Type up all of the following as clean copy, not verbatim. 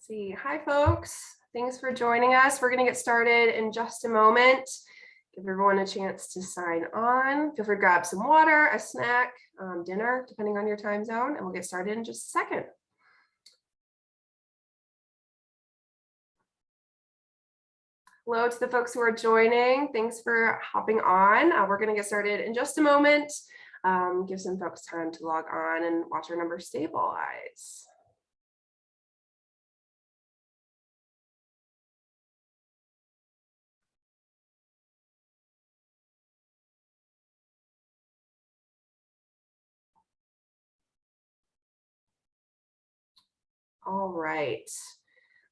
See. Hi, folks. Thanks for joining us. We're going to get started in just a moment. Give everyone a chance to sign on. Feel free to grab some water, a snack, dinner, depending on your time zone, and we'll get started in just a second. Hello to the folks who are joining. Thanks for hopping on. We're going to get started in just a moment. Give some folks time to log on and watch our numbers stabilize. All right.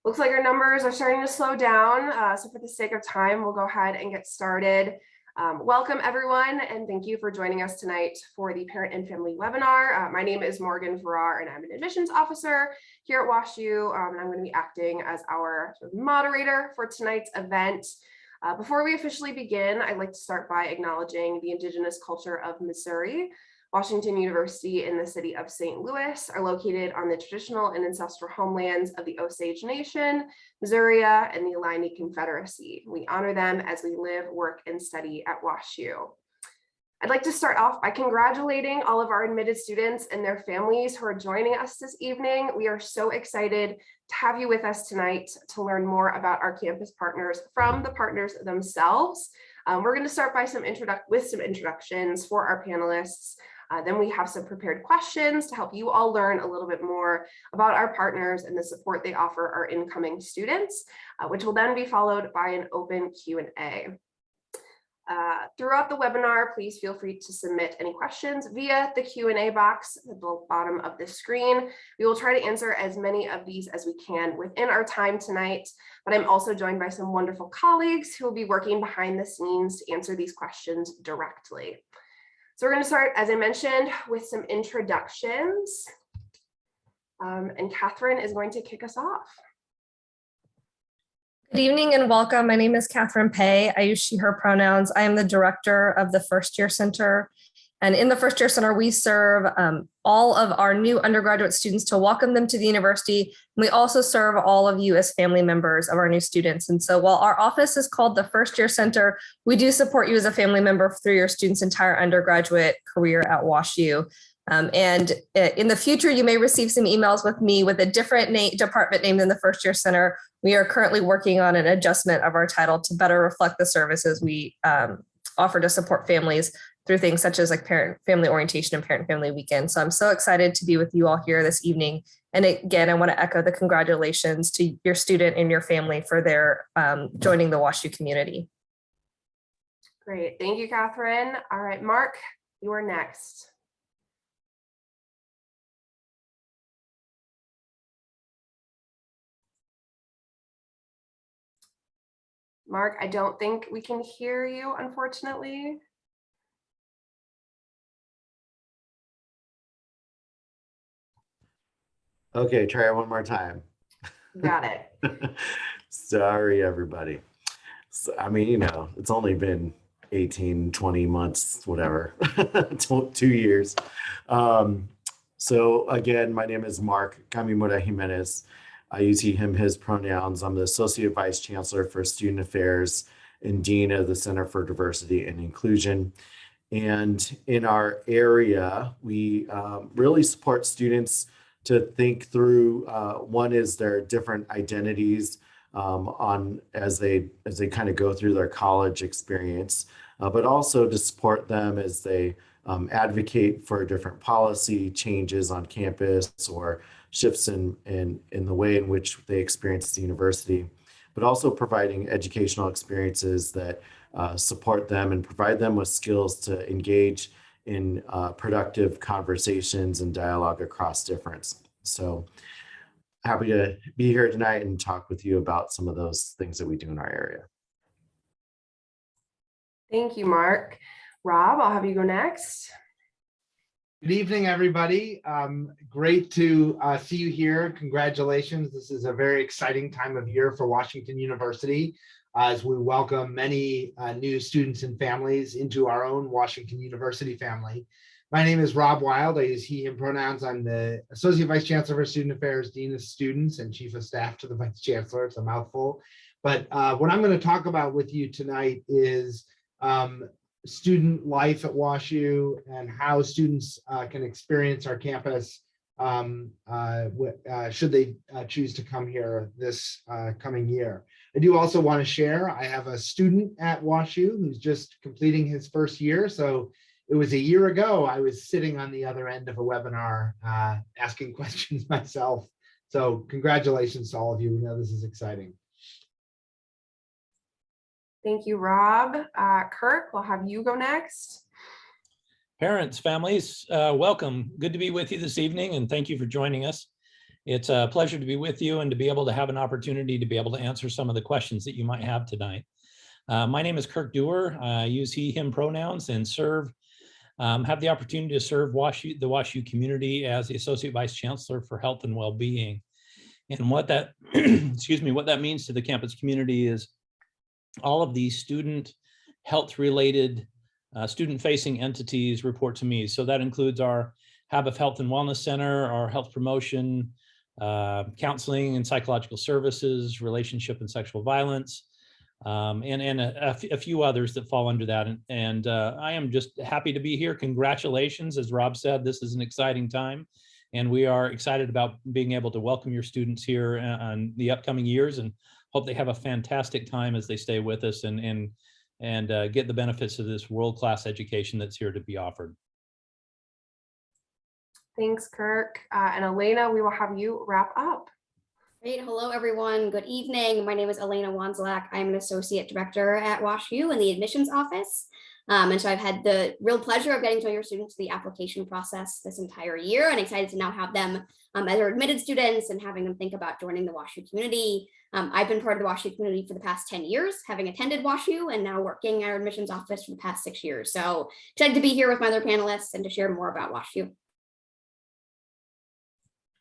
Looks like our numbers are starting to slow down. So for the sake of time, we'll go ahead and get started. Welcome everyone, and thank you for joining us tonight for the Parent and Family webinar. My name is Morgan Farrar, and I'm an admissions officer here at WashU, and I'm going to be acting as our moderator for tonight's event. Before we officially begin, I'd like to start by acknowledging the Indigenous culture of Missouri. Washington University and the city of St. Louis are located on the traditional and ancestral homelands of the Osage Nation, Missouri, and the Illini Confederacy. We honor them as we live, work, and study at WashU. I'd like to start off by congratulating all of our admitted students and their families who are joining us this evening. We are so excited to have you with us tonight to learn more about our campus partners from the partners themselves. We're going to start by some introductions for our panelists. Then we have some prepared questions to help you all learn a little bit more about our partners and the support they offer our incoming students, which will then be followed by an open Q&A. Throughout the webinar, please feel free to submit any questions via the Q&A box at the bottom of the screen. We will try to answer as many of these as we can within our time tonight, but I'm also joined by some wonderful colleagues who will be working behind the scenes to answer these questions directly. So we're going to start, as I mentioned, with some introductions, and Catherine is going to kick us off. Good evening and welcome. My name is Catherine Pei. I use she, her pronouns. I am the director of the First Year Center. And in the First Year Center, we serve all of our new undergraduate students to welcome them to the university. We also serve all of you as family members of our new students. And so while our office is called the First Year Center, we do support you as a family member through your student's entire undergraduate career at WashU. And in the future, you may receive some emails with me with a different department name than the First Year Center. We are currently working on an adjustment of our title to better reflect the services we offer to support families through things such as like parent family orientation and parent family weekend. So I'm so excited to be with you all here this evening. And again, I want to echo the congratulations to your student and your family for their joining the WashU community. Great, thank you, Catherine. All right, Mark, you are next. Mark, I don't think we can hear you, unfortunately. Okay, try it one more time. Got it. Sorry, everybody. So, I mean, you know, it's only been 18, 20 months, whatever, 2 years. So again, my name is Mark Kamimura Jimenez. I use he, him, his pronouns. I'm the Associate Vice Chancellor for Student Affairs and Dean of the Center for Diversity and Inclusion. And in our area, we really support students to think through, one is their different identities as they kind of go through their college experience, but also to support them as they advocate for different policy changes on campus or shifts in the way in which they experience the university, but also providing educational experiences that support them and provide them with skills to engage in productive conversations and dialogue across difference. So happy to be here tonight and talk with you about some of those things that we do in our area. Thank you, Mark. Rob, I'll have you go next. Good evening, everybody. Great to see you here. Congratulations. This is a very exciting time of year for Washington University as we welcome many new students and families into our own Washington University family. My name is Rob Wild. I use he, him pronouns. I'm the Associate Vice Chancellor for Student Affairs, Dean of Students, and Chief of Staff to the Vice Chancellor. It's a mouthful. But what I'm going to talk about with you tonight is student life at WashU and how students can experience our campus should they choose to come here this coming year. I do also want to share, I have a student at WashU who's just completing his first year. So it was a year ago, I was sitting on the other end of a webinar asking questions myself. So congratulations to all of you. We know this is exciting. Thank you, Rob. Kirk, we'll have you go next. Parents, families, welcome. Good to be with you this evening, and thank you for joining us. It's a pleasure to be with you and to be able to have an opportunity to be able to answer some of the questions that you might have tonight. My name is Kirk Dewar. I use he, him pronouns and have the opportunity to serve the WashU community as the Associate Vice Chancellor for Health and Wellbeing. And what that, what that means to the campus community is all of these student health-related student-facing entities report to me. So that includes our Habif Health and Wellness Center, our health promotion, counseling and psychological services, relationship and sexual violence, and a few others that fall under that. And I am just happy to be here. Congratulations. As Rob said, this is an exciting time. And we are excited about being able to welcome your students here on the upcoming years, and hope they have a fantastic time as they stay with us and get the benefits of this world-class education that's here to be offered. Thanks, Kirk. And Elena, we will have you wrap up. Great. Hello, everyone. Good evening. My name is Elena Wanzlak. I'm an associate director at WashU in the admissions office. And so I've had the real pleasure of getting to know your students through the application process this entire year, and excited to now have them as our admitted students and having them think about joining the WashU community. I've been part of the WashU community for the past 10 years, having attended WashU and now working at our admissions office for the past 6 years. So excited to be here with my other panelists and to share more about WashU.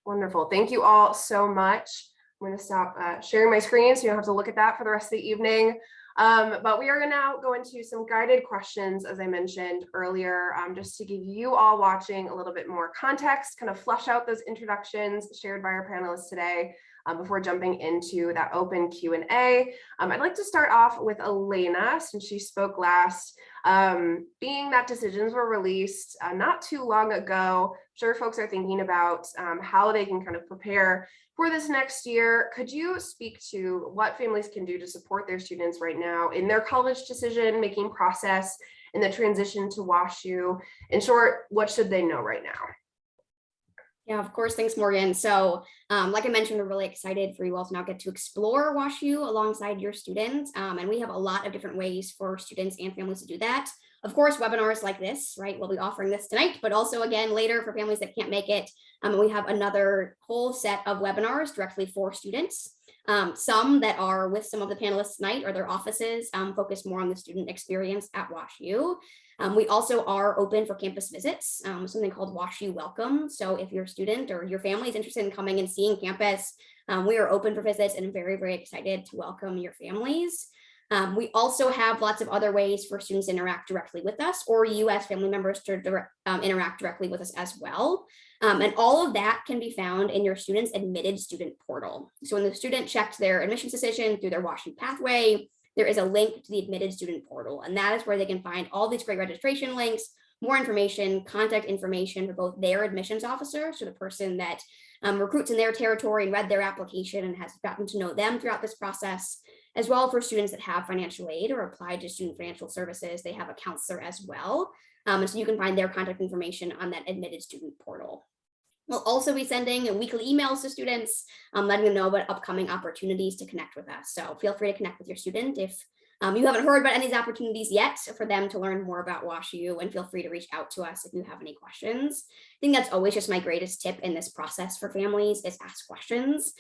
Wonderful. Thank you all so much. I'm going to stop sharing my screen so you don't have to look at that for the rest of the evening. But we are going to now go into some guided questions, as I mentioned earlier, just to give you all watching a little bit more context, kind of flesh out those introductions shared by our panelists today before jumping into that open Q&A. I'd like to start off with Elena, since she spoke last. Being that decisions were released not too long ago, I'm sure folks are thinking about how they can kind of prepare for this next year. Could you speak to what families can do to support their students right now in their college decision-making process, in the transition to WashU? In short, what should they know right now? Yeah, of course. Thanks, Morgan. So like I mentioned, we're really excited for you all to now get to explore WashU alongside your students. And we have a lot of different ways for students and families to do that. Of course, webinars like this, right? We'll be offering this tonight, but also again later for families that can't make it. We have another whole set of webinars directly for students. Some that are with some of the panelists tonight or their offices focus more on the student experience at WashU. We also are open for campus visits, something called WashU Welcome. So if your student or your family is interested in coming and seeing campus, we are open for visits and very, very excited to welcome your families. We also have lots of other ways for students to interact directly with us, or you as family members to interact directly with us as well. And all of that can be found in your student's admitted student portal. So when the student checked their admissions decision through their WashU pathway, there is a link to the admitted student portal, and that is where they can find all these great registration links, more information, contact information for both their admissions officer, so the person that recruits in their territory and read their application and has gotten to know them throughout this process, as well for students that have financial aid or applied to student financial services. They have a counselor as well. And so you can find their contact information on that admitted student portal. We'll also be sending weekly emails to students, letting them know about upcoming opportunities to connect with us. So feel free to connect with your student if you haven't heard about any of these opportunities yet, for them to learn more about WashU, and feel free to reach out to us if you have any questions. I think that's always just my greatest tip in this process for families is ask questions.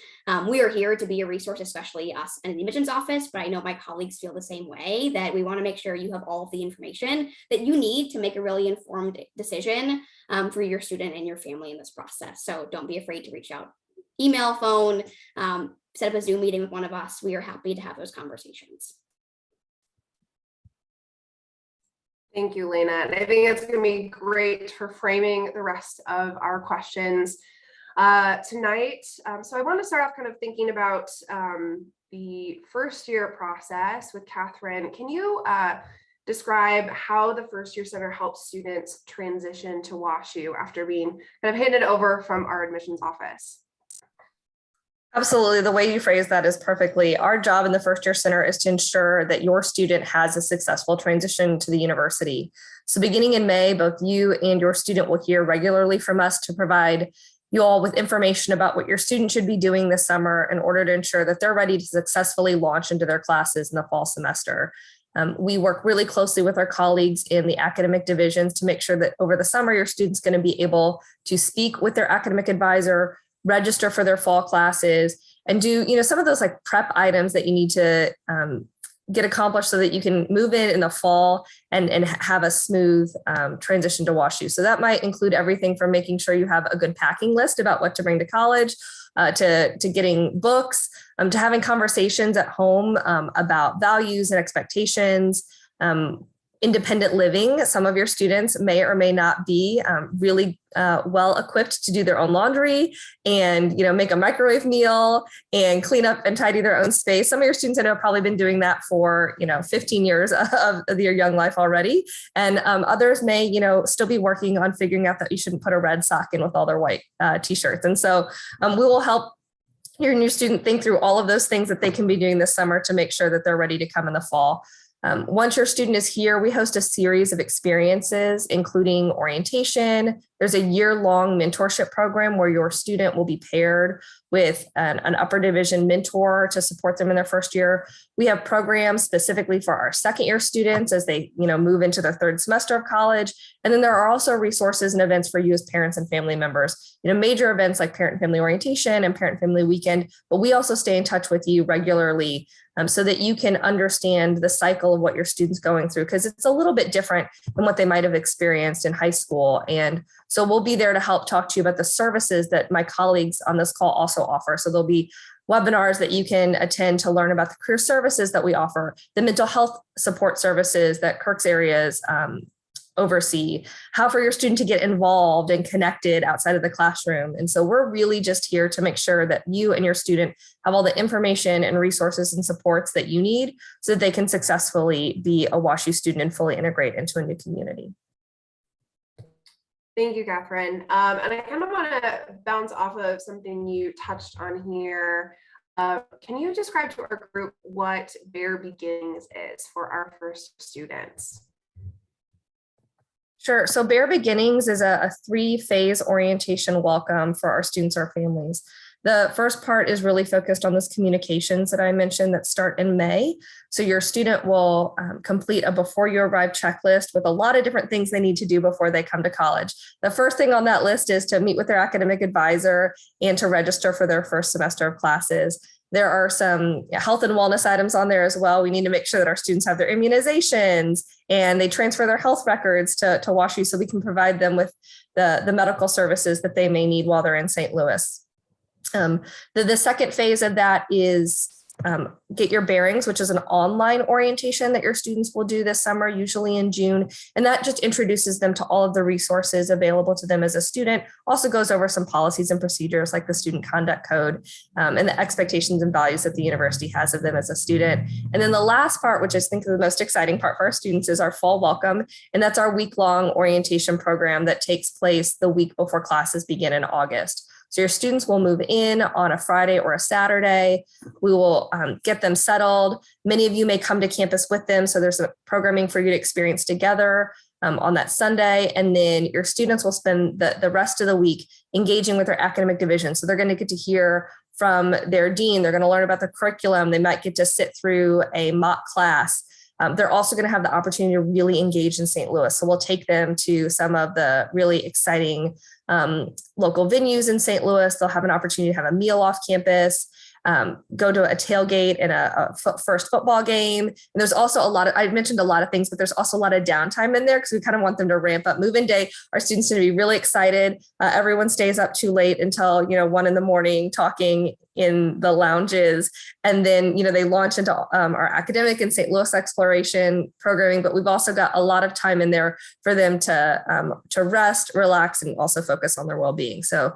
We are here to be a resource, especially us in the admissions office, but I know my colleagues feel the same way, that we want to make sure you have all of the information that you need to make a really informed decision for your student and your family in this process. So don't be afraid to reach out, email, phone, set up a Zoom meeting with one of us. We are happy to have those conversations. Thank you, Lena. And I think it's going to be great for framing the rest of our questions tonight. So I want to start off kind of thinking about the first year process with Catherine. Can you describe how the First Year Center helps students transition to WashU after being kind of handed over from our admissions office? Absolutely. The way you phrase that is perfectly. Our job in the First Year Center is to ensure that your student has a successful transition to the university. So beginning in May, both you and your student will hear regularly from us to provide you all with information about what your student should be doing this summer in order to ensure that they're ready to successfully launch into their classes in the fall semester. We work really closely with our colleagues in the academic divisions to make sure that over the summer, your student's going to be able to speak with their academic advisor, register for their fall classes, and do, some of those like prep items that you need to get accomplished so that you can move in the fall and have a smooth transition to WashU. So that might include everything from making sure you have a good packing list about what to bring to college, to getting books, to having conversations at home about values and expectations, independent living. Some of your students may or may not be really well equipped to do their own laundry and make a microwave meal and clean up and tidy their own space. Some of your students I know have probably been doing that for 15 years of their young life already, and others may still be working on figuring out that you shouldn't put a red sock in with all their white t-shirts. And so we will help your new student think through all of those things that they can be doing this summer to make sure that they're ready to come in the fall. Once your student is here, we host a series of experiences, including orientation. There's a year-long mentorship program where your student will be paired with an upper division mentor to support them in their first year. We have programs specifically for our second year students as they move into their third semester of college. And then there are also resources and events for you as parents and family members, major events like Parent and Family Orientation and Parent and Family Weekend. But we also stay in touch with you regularly so that you can understand the cycle of what your student's going through, because it's a little bit different than what they might have experienced in high school. And so we'll be there to help talk to you about the services that my colleagues on this call also offer. So there'll be webinars that you can attend to learn about the career services that we offer, the mental health support services that Kirk's areas oversee, how for your student to get involved and connected outside of the classroom. And so we're really just here to make sure that you and your student have all the information and resources and supports that you need so that they can successfully be a WashU student and fully integrate into a new community. Thank you, Catherine. And I kind of want to bounce off of something you touched on here. Can you describe to our group what Bare Beginnings is for our first students? Sure. So Bare Beginnings is a 3-phase orientation welcome for our students or families. The first part is really focused on those communications that I mentioned that start in May. So your student will complete a before you arrive checklist with a lot of different things they need to do before they come to college. The first thing on that list is to meet with their academic advisor and to register for their first semester of classes. There are some health and wellness items on there as well. We need to make sure that our students have their immunizations and they transfer their health records to WashU so we can provide them with the medical services that they may need while they're in St. Louis. The second phase of that is Get Your Bearings, which is an online orientation that your students will do this summer, usually in June. And that just introduces them to all of the resources available to them as a student, also goes over some policies and procedures like the Student Conduct Code and the expectations and values that the university has of them as a student. And then the last part, which I think is the most exciting part for our students, is our Fall Welcome. And that's our week-long orientation program that takes place the week before classes begin in August. So your students will move in on a Friday or a Saturday. We will get them settled. Many of you may come to campus with them. So there's a programming for you to experience together on that Sunday. And then your students will spend the rest of the week engaging with their academic division. So they're going to get to hear from their dean. They're going to learn about the curriculum. They might get to sit through a mock class. They're also going to have the opportunity to really engage in St. Louis. So we'll take them to some of the really exciting local venues in St. Louis. They'll have an opportunity to have a meal off campus, go to a tailgate and a first football game. And there's also I mentioned a lot of things, but there's also a lot of downtime in there because we kind of want them to ramp up move-in day. Our students are going to be really excited. Everyone stays up too late until 1 a.m. talking in the lounges. And then, they launch into our academic and St. Louis exploration programming, but we've also got a lot of time in there for them to rest, relax, and also focus on their well-being. So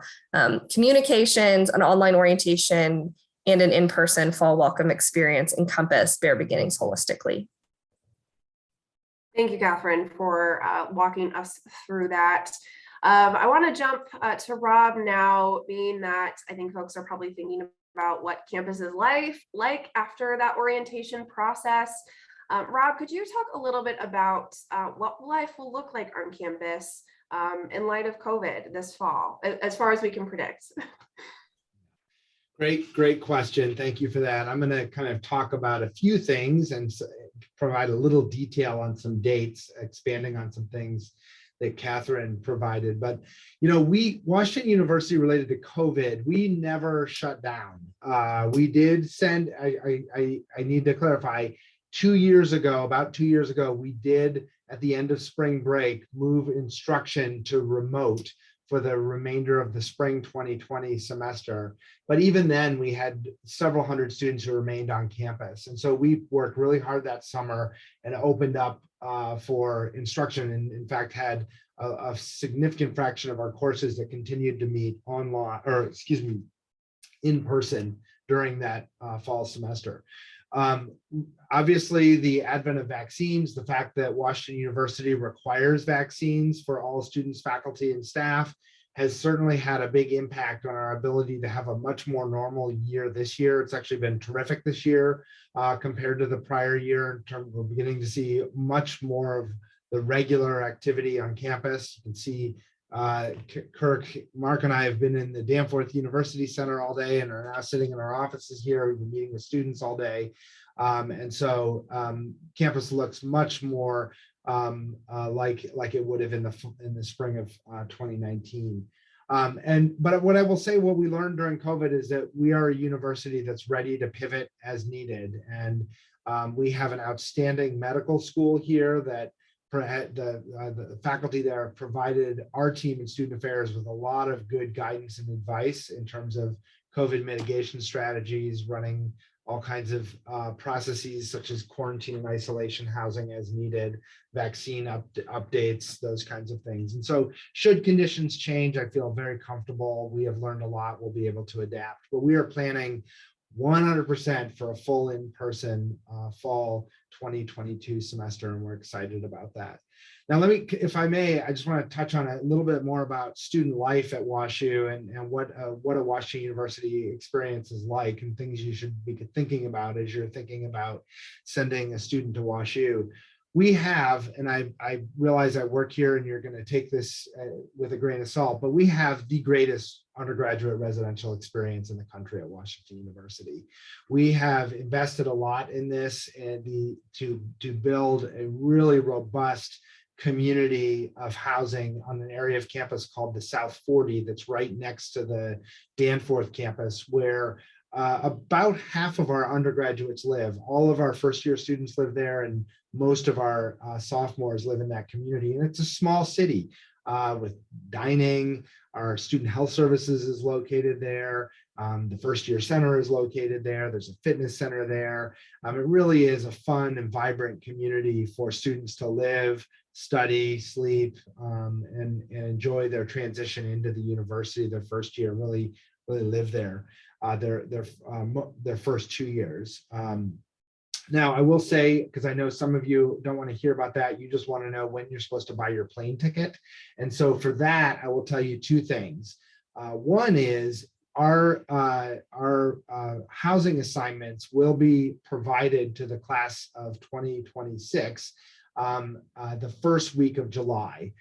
communications, an online orientation, and an in-person fall welcome experience encompass Bear Beginnings holistically. Thank you, Catherine, for walking us through that. I want to jump to Rob now, being that I think folks are probably thinking about what campus is like after that orientation process. Rob, could you talk a little bit about what life will look like on campus in light of COVID this fall, as far as we can predict? Great question. Thank you for that. I'm going to kind of talk about a few things and provide a little detail on some dates, expanding on some things that Catherine provided. But, Washington University related to COVID, we never shut down. We did send, I need to clarify, about 2 years ago, we did at the end of spring break, move instruction to remote for the remainder of the spring 2020 semester. But even then, we had several hundred students who remained on campus. And so we worked really hard that summer and opened up for instruction, and in fact had a significant fraction of our courses that continued to meet in person during that fall semester. Obviously, the advent of vaccines, the fact that Washington University requires vaccines for all students, faculty, and staff has certainly had a big impact on our ability to have a much more normal year this year. It's actually been terrific this year compared to the prior year in terms of we're beginning to see much more of the regular activity on campus. You can see Kirk, Mark, and I have been in the Danforth University Center all day and are now sitting in our offices here. We've been meeting with students all day. And so campus looks much more like it would have in the spring of 2019. But what I will say, what we learned during COVID is that we are a university that's ready to pivot as needed. And we have an outstanding medical school here that the faculty there provided our team in student affairs with a lot of good guidance and advice in terms of COVID mitigation strategies, running all kinds of processes such as quarantine and isolation, housing as needed, vaccine updates, those kinds of things. And so should conditions change, I feel very comfortable. We have learned a lot. We'll be able to adapt, but we are planning 100% for a full in-person fall 2022 semester, and we're excited about that. Now, if I may, I just want to touch on a little bit more about student life at WashU and what a Washington University experience is like, and things you should be thinking about as you're thinking about sending a student to WashU. We have, and I realize I work here and you're going to take this with a grain of salt, but we have the greatest undergraduate residential experience in the country at Washington University. We have invested a lot in this and to build a really robust community of housing on an area of campus called the South 40 that's right next to the Danforth campus, where about half of our undergraduates live. All of our first year students live there, and most of our sophomores live in that community. And it's a small city with dining. Our student health services is located there. The first year center is located there. There's a fitness center there. It really is a fun and vibrant community for students to live, study, sleep, and enjoy their transition into the university their first year, really live there. Their first 2 years. Now, I will say, because I know some of you don't want to hear about that, you just want to know when you're supposed to buy your plane ticket. And so for that, I will tell you two things. One is our housing assignments will be provided to the class of 2026 the first week of July.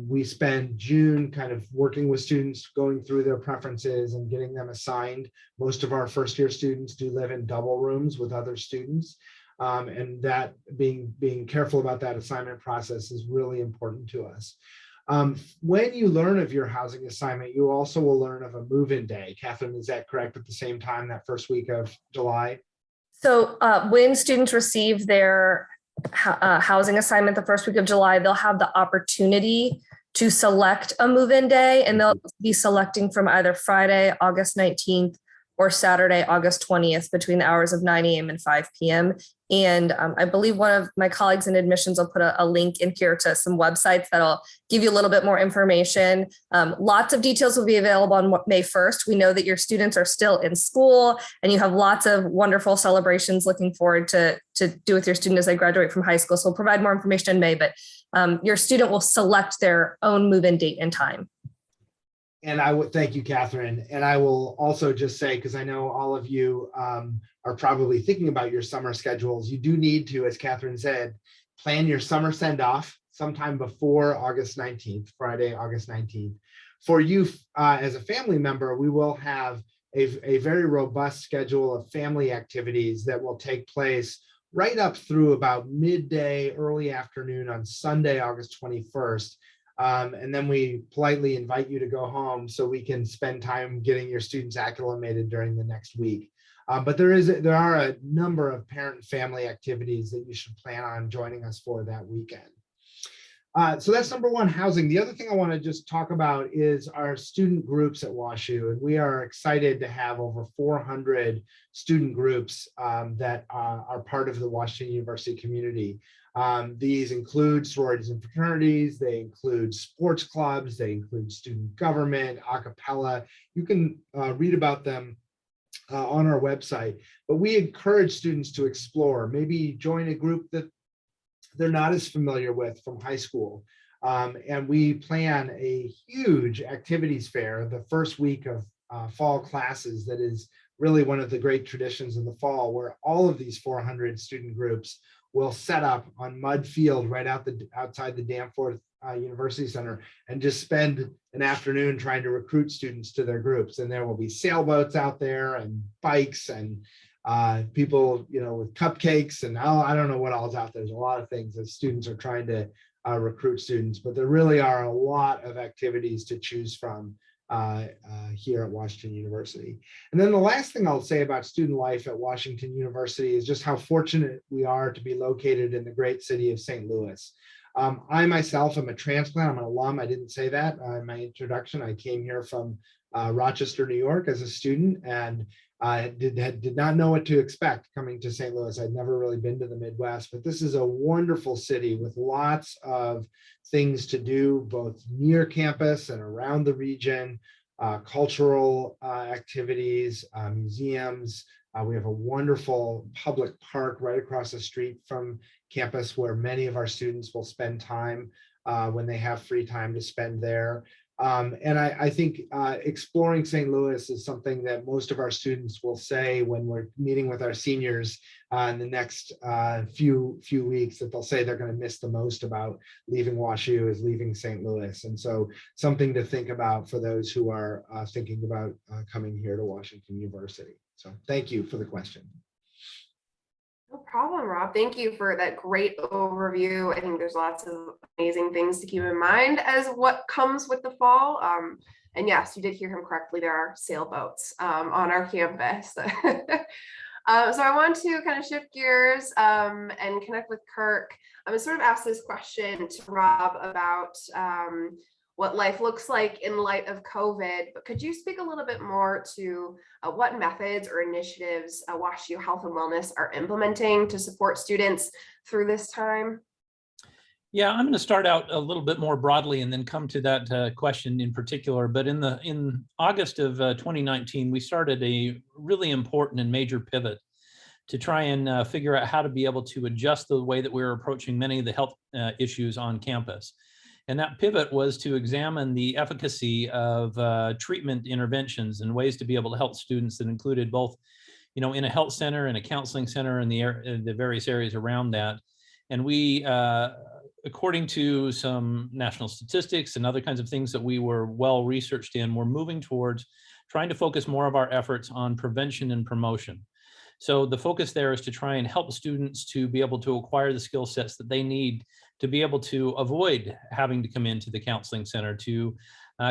We spend June kind of working with students, going through their preferences and getting them assigned. Most of our first year students do live in double rooms with other students. And that being careful about that assignment process is really important to us. When you learn of your housing assignment, you also will learn of a move-in day. Catherine, is that correct? At the same time, that first week of July? So when students receive their housing assignment the first week of July, they'll have the opportunity to select a move-in day, and they'll be selecting from either Friday, August 19th, or Saturday, August 20th, between the hours of 9 a.m. and 5 p.m. And I believe one of my colleagues in admissions will put a link in here to some websites that'll give you a little bit more information. Lots of details will be available on May 1st. We know that your students are still in school and you have lots of wonderful celebrations looking forward to do with your student as they graduate from high school. So we'll provide more information in May, but your student will select their own move-in date and time. And I would thank you, Catherine. And I will also just say, because I know all of you are probably thinking about your summer schedules, you do need to, as Catherine said, plan your summer send-off sometime before August 19th, Friday, August 19th. For you, as a family member, we will have a very robust schedule of family activities that will take place right up through about midday, early afternoon on Sunday, August 21st. And then we politely invite you to go home so we can spend time getting your students acclimated during the next week. But there are a number of parent and family activities that you should plan on joining us for that weekend. So that's number one, housing. The other thing I want to just talk about is our student groups at WashU. And we are excited to have over 400 student groups that are part of the Washington University community. These include sororities and fraternities, they include sports clubs, they include student government, a cappella. You can read about them on our website, but we encourage students to explore, maybe join a group that they're not as familiar with from high school. And we plan a huge activities fair the first week of fall classes that is really one of the great traditions of the fall, where all of these 400 student groups will set up on mud field right outside the Danforth University Center and just spend an afternoon trying to recruit students to their groups. And there will be sailboats out there and bikes and people, with cupcakes and I don't know what all's out there. There's a lot of things that students are trying to recruit students, but there really are a lot of activities to choose from here at Washington University. And then the last thing I'll say about student life at Washington University is just how fortunate we are to be located in the great city of St. Louis. I myself am a transplant. I'm an alum. I didn't say that in my introduction. I came here from Rochester, New York as a student, and I did not know what to expect coming to St. Louis. I'd never really been to the Midwest, but this is a wonderful city with lots of things to do, both near campus and around the region, cultural activities, museums. We have a wonderful public park right across the street from campus where many of our students will spend time when they have free time to spend there. And I think exploring St. Louis is something that most of our students will say when we're meeting with our seniors in the next few weeks, that they'll say they're going to miss the most about leaving WashU is leaving St. Louis. And so something to think about for those who are thinking about coming here to Washington University. So thank you for the question. No problem, Rob. Thank you for that great overview. I think there's lots of amazing things to keep in mind as what comes with the fall. And yes, you did hear him correctly. There are sailboats on our campus. So I want to kind of shift gears and connect with Kirk. I'm going to sort of ask this question to Rob about what life looks like in light of COVID, but could you speak a little bit more to what methods or initiatives WashU Health and Wellness are implementing to support students through this time? Yeah, I'm going to start out a little bit more broadly and then come to that question in particular. But in August of 2019, we started a really important and major pivot to try and figure out how to be able to adjust the way that we were approaching many of the health issues on campus. And that pivot was to examine the efficacy of treatment interventions and ways to be able to help students that included both, in a health center and a counseling center and the various areas around that. And we, according to some national statistics and other kinds of things that we were well researched in, we're moving towards trying to focus more of our efforts on prevention and promotion. So the focus there is to try and help students to be able to acquire the skill sets that they need to be able to avoid having to come into the counseling center, to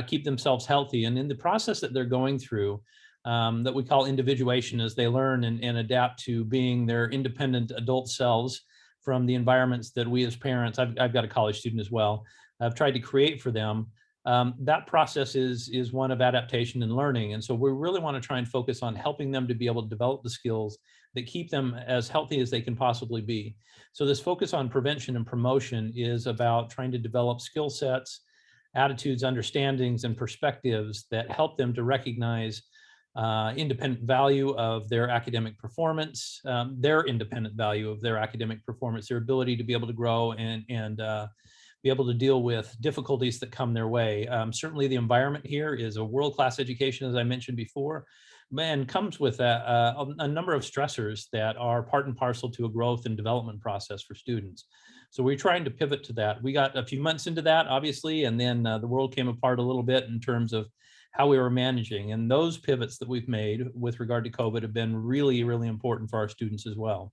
keep themselves healthy. And in the process that they're going through, that we call individuation, as they learn and adapt to being their independent adult selves from the environments that we as parents, I've got a college student as well, I've tried to create for them. that process is one of adaptation and learning. And so we really want to try and focus on helping them to be able to develop the skills that keep them as healthy as they can possibly be. So this focus on prevention and promotion is about trying to develop skill sets, attitudes, understandings, and perspectives that help them to recognize independent value of their academic performance, their independent value of their academic performance, their ability to be able to grow and be able to deal with difficulties that come their way. Certainly the environment here is a world-class education, as I mentioned before, and comes with a number of stressors that are part and parcel to a growth and development process for students. So we're trying to pivot to that. We got a few months into that, obviously, and then the world came apart a little bit in terms of how we were managing. And those pivots that we've made with regard to COVID have been really, really important for our students as well.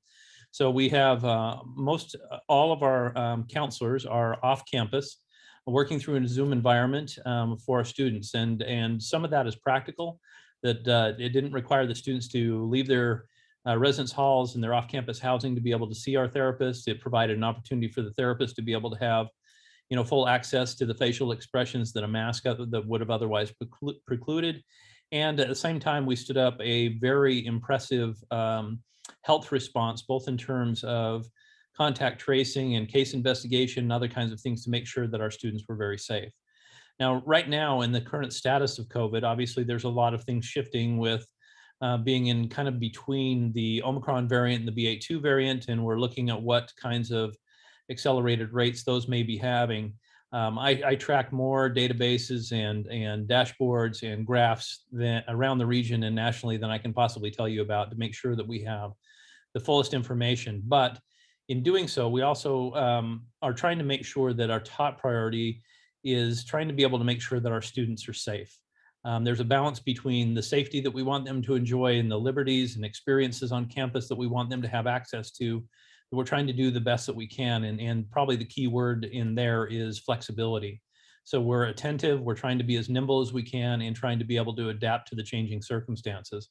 So we have all of our counselors are off campus, working through a Zoom environment for our students. And some of that is practical, that it didn't require the students to leave their residence halls and their off-campus housing to be able to see our therapists. It provided an opportunity for the therapist to be able to have full access to the facial expressions that a mask that would have otherwise precluded. And at the same time, we stood up a very impressive health response, both in terms of contact tracing and case investigation and other kinds of things to make sure that our students were very safe. Now, right now, in the current status of COVID, obviously there's a lot of things shifting with being in kind of between the Omicron variant and the BA.2 variant, and we're looking at what kinds of accelerated rates those may be having. I track more databases and dashboards and graphs around the region and nationally than I can possibly tell you about to make sure that we have the fullest information. But in doing so, we also are trying to make sure that our top priority is trying to be able to make sure that our students are safe. There's a balance between the safety that we want them to enjoy and the liberties and experiences on campus that we want them to have access to. We're trying to do the best that we can. And probably the key word in there is flexibility. So we're attentive, we're trying to be as nimble as we can and trying to be able to adapt to the changing circumstances.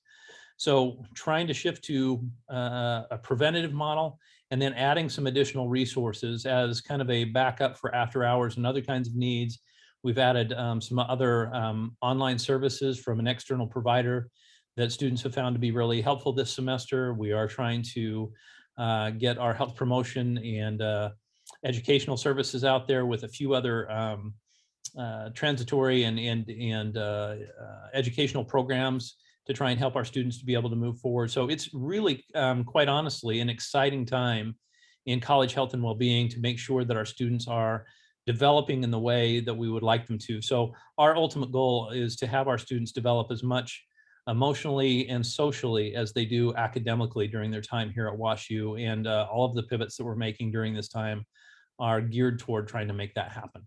So trying to shift to a preventative model and then adding some additional resources as kind of a backup for after hours and other kinds of needs. We've added some other online services from an external provider that students have found to be really helpful this semester. We are trying to get our health promotion and educational services out there with a few other transitory and educational programs to try and help our students to be able to move forward. So it's really, quite honestly, an exciting time in college health and well-being to make sure that our students are developing in the way that we would like them to. So our ultimate goal is to have our students develop as much emotionally and socially as they do academically during their time here at WashU. And all of the pivots that we're making during this time are geared toward trying to make that happen.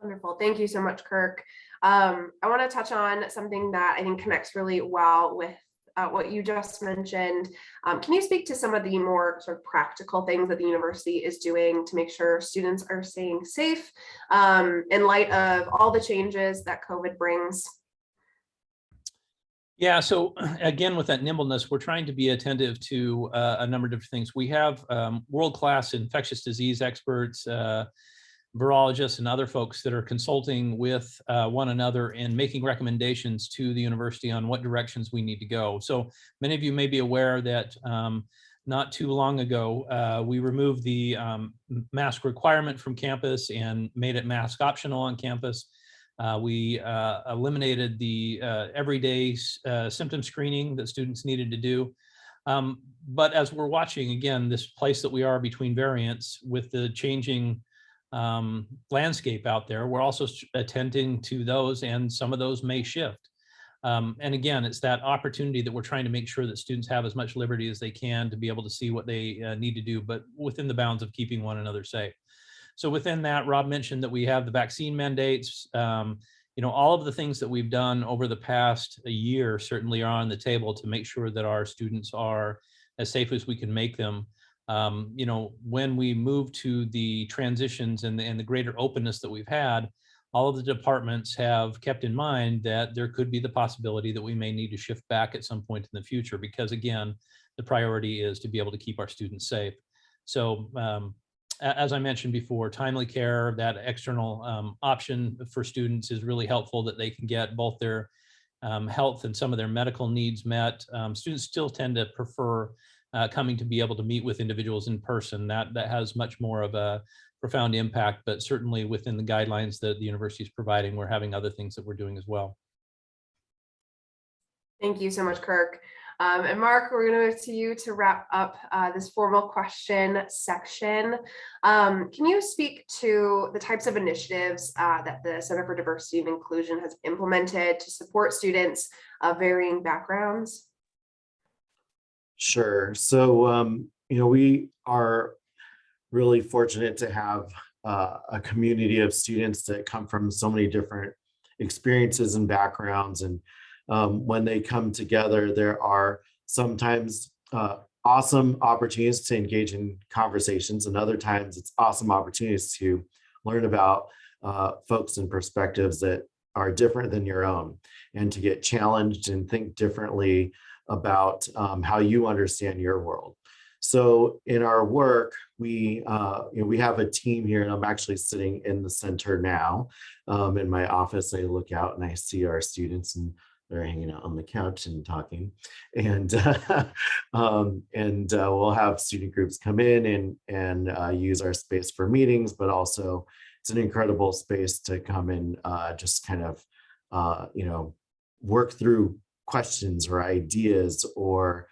Wonderful. Thank you so much, Kirk. I want to touch on something that I think connects really well with what you just mentioned. Can you speak to some of the more sort of practical things that the university is doing to make sure students are staying safe in light of all the changes that COVID brings? Yeah, so again, with that nimbleness, we're trying to be attentive to a number of different things. We have world-class infectious disease experts, virologists and other folks that are consulting with one another and making recommendations to the university on what directions we need to go. So many of you may be aware that not too long ago, we removed the mask requirement from campus and made it mask optional on campus. We eliminated the everyday symptom screening that students needed to do. But as we're watching, again, this place that we are between variants with the changing landscape out there, we're also attending to those, and some of those may shift. And again, it's that opportunity that we're trying to make sure that students have as much liberty as they can to be able to see what they need to do, but within the bounds of keeping one another safe. So within that, Rob mentioned that we have the vaccine mandates. All of the things that we've done over the past year certainly are on the table to make sure that our students are as safe as we can make them. When we move to the transitions and the greater openness that we've had, all of the departments have kept in mind that there could be the possibility that we may need to shift back at some point in the future, because again, the priority is to be able to keep our students safe. So as I mentioned before, timely care, that external option for students is really helpful, that they can get both their health and some of their medical needs met. Students still tend to prefer coming to be able to meet with individuals in person. That has much more of a profound impact, but certainly within the guidelines that the university is providing, we're having other things that we're doing as well. Thank you so much, Kirk. And Mark, we're going to move to you to wrap up this formal question section. Can you speak to the types of initiatives that the Center for Diversity and Inclusion has implemented to support students of varying backgrounds? Sure. So, we are really fortunate to have a community of students that come from so many different experiences and backgrounds. And when they come together, there are sometimes awesome opportunities to engage in conversations, and other times it's awesome opportunities to learn about folks and perspectives that are different than your own, and to get challenged and think differently about how you understand your world. So in our work, we have a team here, and I'm actually sitting in the center now in my office. I look out and I see our students, and they're hanging out on the couch and talking, and we'll have student groups come in and use our space for meetings, but also it's an incredible space to come and just kind of work through questions or ideas or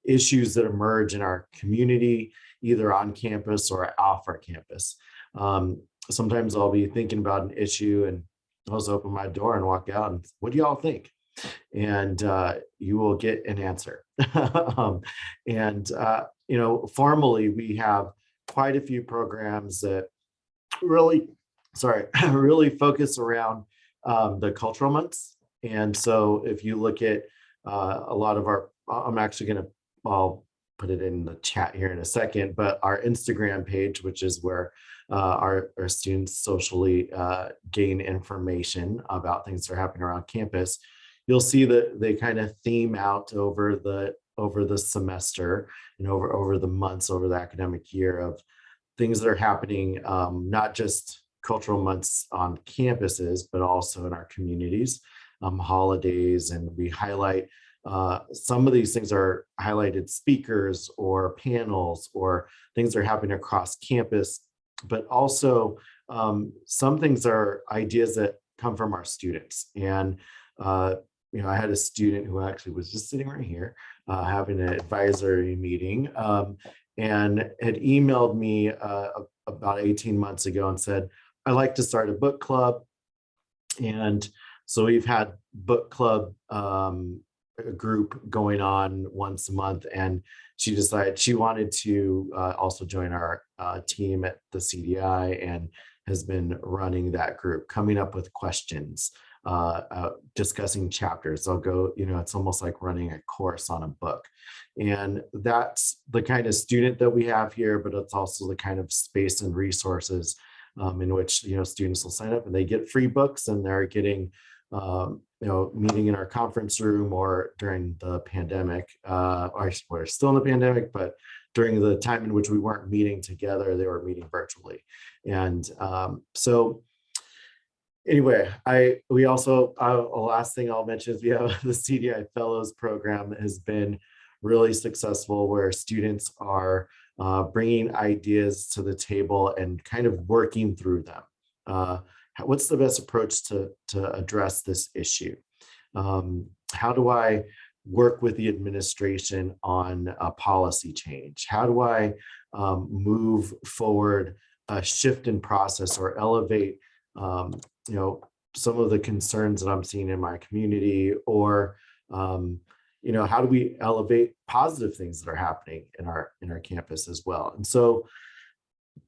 issues that emerge in our community, either on campus or off our campus. Sometimes I'll be thinking about an issue and I'll just open my door and walk out and, what do y'all think? And you will get an answer. Formally, we have quite a few programs that really focus around the cultural months. And so if you look at a lot of our, I'll put it in the chat here in a second, but our Instagram page, which is where our students socially gain information about things that are happening around campus, you'll see that they kind of theme out over the semester and over the months, over the academic year, of things that are happening, not just cultural months on campuses, but also in our communities, holidays, and we highlight some of these things are highlighted speakers or panels or things that are happening across campus, but also some things are ideas that come from our students. And I had a student who actually was just sitting right here having an advisory meeting and had emailed me about 18 months ago and said, I'd like to start a book club. And so we've had book club group going on once a month, and she decided she wanted to also join our team at the CDI, and has been running that group, coming up with questions, discussing chapters. They'll go, it's almost like running a course on a book. And that's the kind of student that we have here, but it's also the kind of space and resources in which students will sign up and they get free books, and they're getting meeting in our conference room, or during the pandemic, or we're still in the pandemic, but during the time in which we weren't meeting together, they were meeting virtually. And so anyway, we also, last thing I'll mention is we have the CDI Fellows program that has been really successful, where students are bringing ideas to the table and kind of working through them. What's the best approach to address this issue? How do I work with the administration on a policy change? How do I move forward a shift in process, or elevate some of the concerns that I'm seeing in my community, or how do we elevate positive things that are happening in our campus as well? And so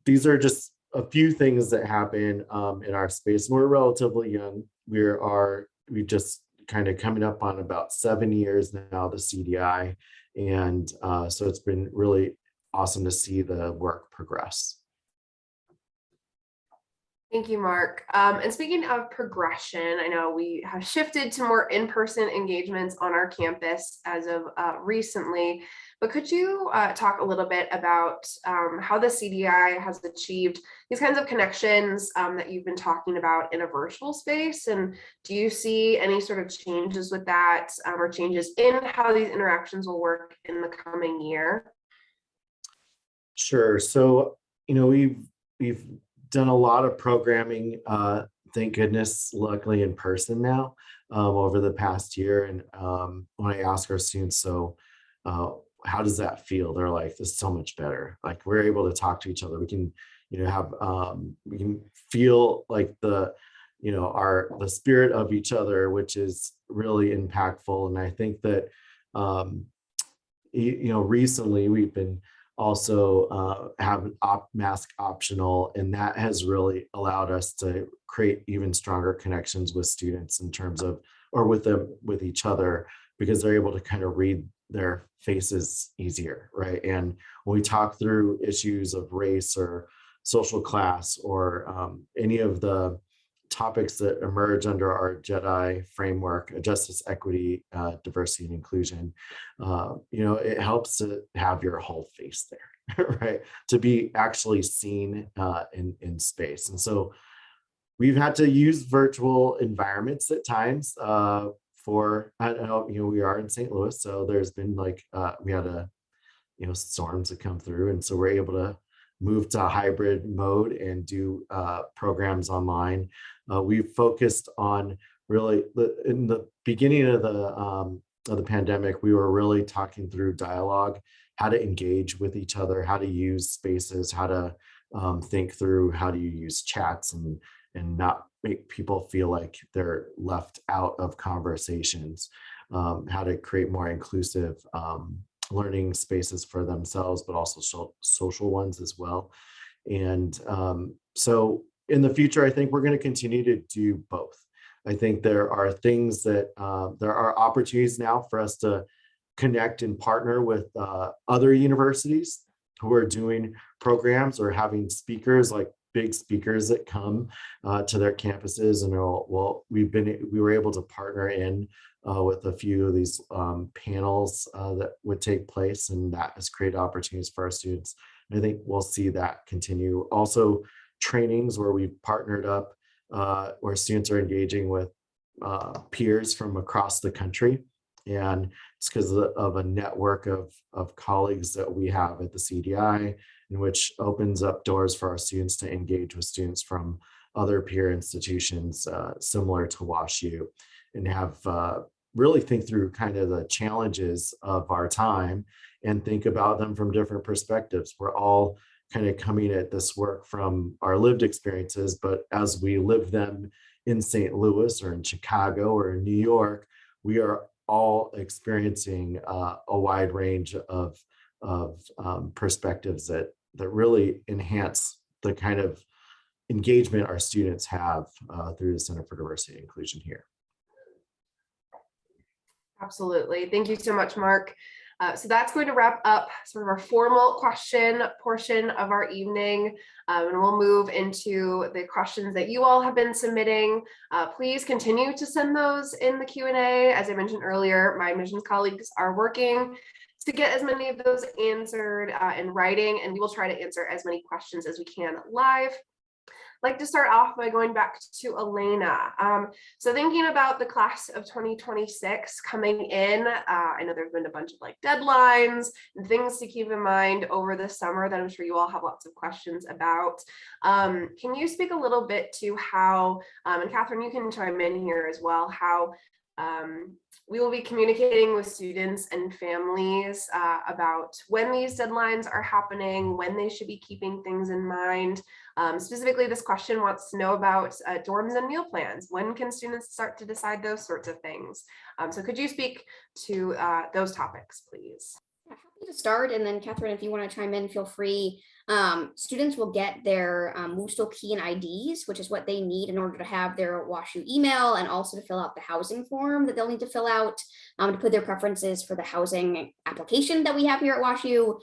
these are just a few things that happen in our space. And we're relatively young. We just kind of coming up on about 7 years now, the CDI. And so it's been really awesome to see the work progress. Thank you, Mark. And speaking of progression, I know we have shifted to more in-person engagements on our campus as of recently, but could you talk a little bit about how the CDI has achieved these kinds of connections that you've been talking about in a virtual space? And do you see any sort of changes with that or changes in how these interactions will work in the coming year? Sure. So, we've done a lot of programming, thank goodness, luckily in person now, over the past year. And when I ask our students, so how does that feel? They're like, this is so much better. Like we're able to talk to each other. We can, have we can feel like the spirit of each other, which is really impactful. And I think that recently we've been also have mask optional, and that has really allowed us to create even stronger connections with students in terms of, or with each other, because they're able to kind of read their faces easier, right? And when we talk through issues of race or social class or any of the topics that emerge under our JEDI framework, justice, equity, diversity, and inclusion, it helps to have your whole face there, right? To be actually seen in space. And so we've had to use virtual environments at times for, I don't know, we are in St. Louis, so there's been we had storms that come through. And so we're able to move to hybrid mode and do programs online. We've focused on really in the beginning of the pandemic, we were really talking through dialogue, how to engage with each other, how to use spaces, how to think through how do you use chats and not make people feel like they're left out of conversations, how to create more inclusive learning spaces for themselves, but also social ones as well. And so in the future, I think we're going to continue to do both. I think there are things that there are opportunities now for us to connect and partner with other universities who are doing programs or having speakers, like big speakers that come to their campuses. And we were able to partner in with a few of these panels that would take place, and that has created opportunities for our students. And I think we'll see that continue. Also, trainings where we've partnered up, where students are engaging with peers from across the country. And it's because of a network of colleagues that we have at the CDI, in which opens up doors for our students to engage with students from other peer institutions similar to WashU, and have really think through kind of the challenges of our time and think about them from different perspectives. We're all kind of coming at this work from our lived experiences, but as we live them in St. Louis or in Chicago or in New York, we are all experiencing a wide range of perspectives that really enhance the kind of engagement our students have through the Center for Diversity and Inclusion here. Absolutely. Thank you so much, Mark. So that's going to wrap up sort of our formal question portion of our evening, and we'll move into the questions that you all have been submitting. Please continue to send those in the Q&A. As I mentioned earlier, my admissions colleagues are working to get as many of those answered in writing, and we will try to answer as many questions as we can live. I'd like to start off by going back to Elena. So thinking about the class of 2026 coming in, I know there's been a bunch of deadlines and things to keep in mind over the summer that I'm sure you all have lots of questions about. Can you speak a little bit to how, and Catherine, you can chime in here as well, how we will be communicating with students and families about when these deadlines are happening, when they should be keeping things in mind. Specifically, this question wants to know about dorms and meal plans. When can students start to decide those sorts of things? So could you speak to those topics, please? To start, and then Catherine, if you want to chime in, feel free. Students will get their WUSTL key and IDs, which is what they need in order to have their WashU email and also to fill out the housing form that they'll need to fill out to put their preferences for the housing application that we have here at WashU.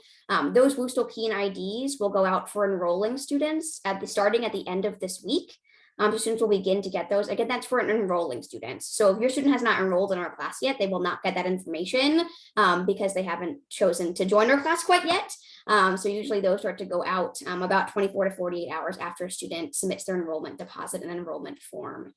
Those WUSTL key and IDs will go out for enrolling students starting at the end of this week. So students will begin to get those. Again, that's for enrolling students. So if your student has not enrolled in our class yet, they will not get that information because they haven't chosen to join our class quite yet. So usually those start to go out about 24 to 48 hours after a student submits their enrollment deposit and enrollment form.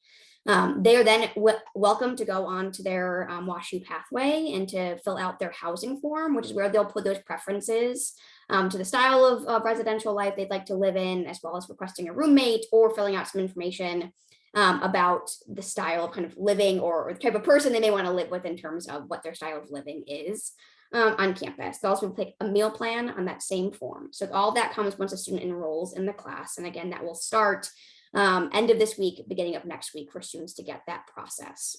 They are then welcome to go on to their WashU pathway and to fill out their housing form, which is where they'll put those preferences to the style of residential life they'd like to live in, as well as requesting a roommate or filling out some information about the style of kind of living or the type of person they may want to live with in terms of what their style of living is on campus. They'll also pick a meal plan on that same form. So all that comes once a student enrolls in the class. And again, that will start end of this week, beginning of next week for students to get that process.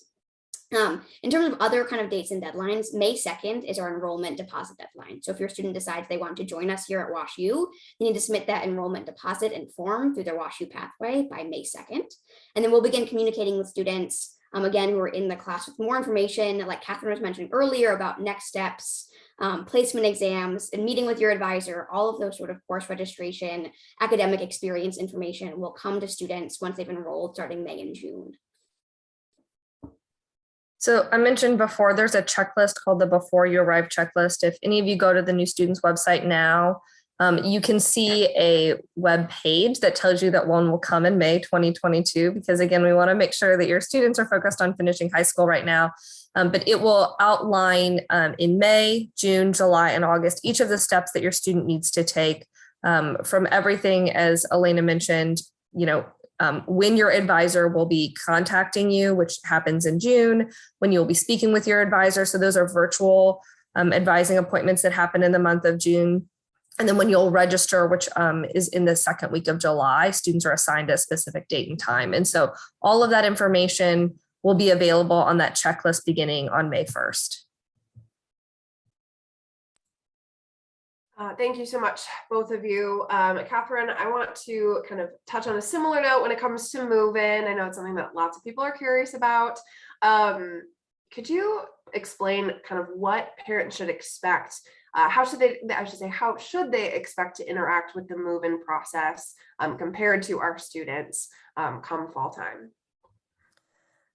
In terms of other kind of dates and deadlines, May 2nd is our enrollment deposit deadline. So if your student decides they want to join us here at WashU, they need to submit that enrollment deposit and form through their WashU pathway by May 2nd. And then we'll begin communicating with students, again, who are in the class with more information, like Catherine was mentioning earlier about next steps, placement exams, and meeting with your advisor. All of those sort of course registration, academic experience information will come to students once they've enrolled starting May and June. So I mentioned before, there's a checklist called the Before You Arrive checklist. If any of you go to the New Students website now, you can see a web page that tells you that one will come in May 2022, because again, we want to make sure that your students are focused on finishing high school right now. But it will outline in May, June, July, and August, each of the steps that your student needs to take from everything, as Elena mentioned, when your advisor will be contacting you, which happens in June, when you'll be speaking with your advisor. So those are virtual advising appointments that happen in the month of June. And then when you'll register, which is in the second week of July, students are assigned a specific date and time. And so all of that information will be available on that checklist beginning on May 1st. Thank you so much, both of you. Catherine, I want to kind of touch on a similar note when it comes to move-in. I know it's something that lots of people are curious about. Could you explain kind of what parents should expect? How should they expect to interact with the move-in process compared to our students come fall time?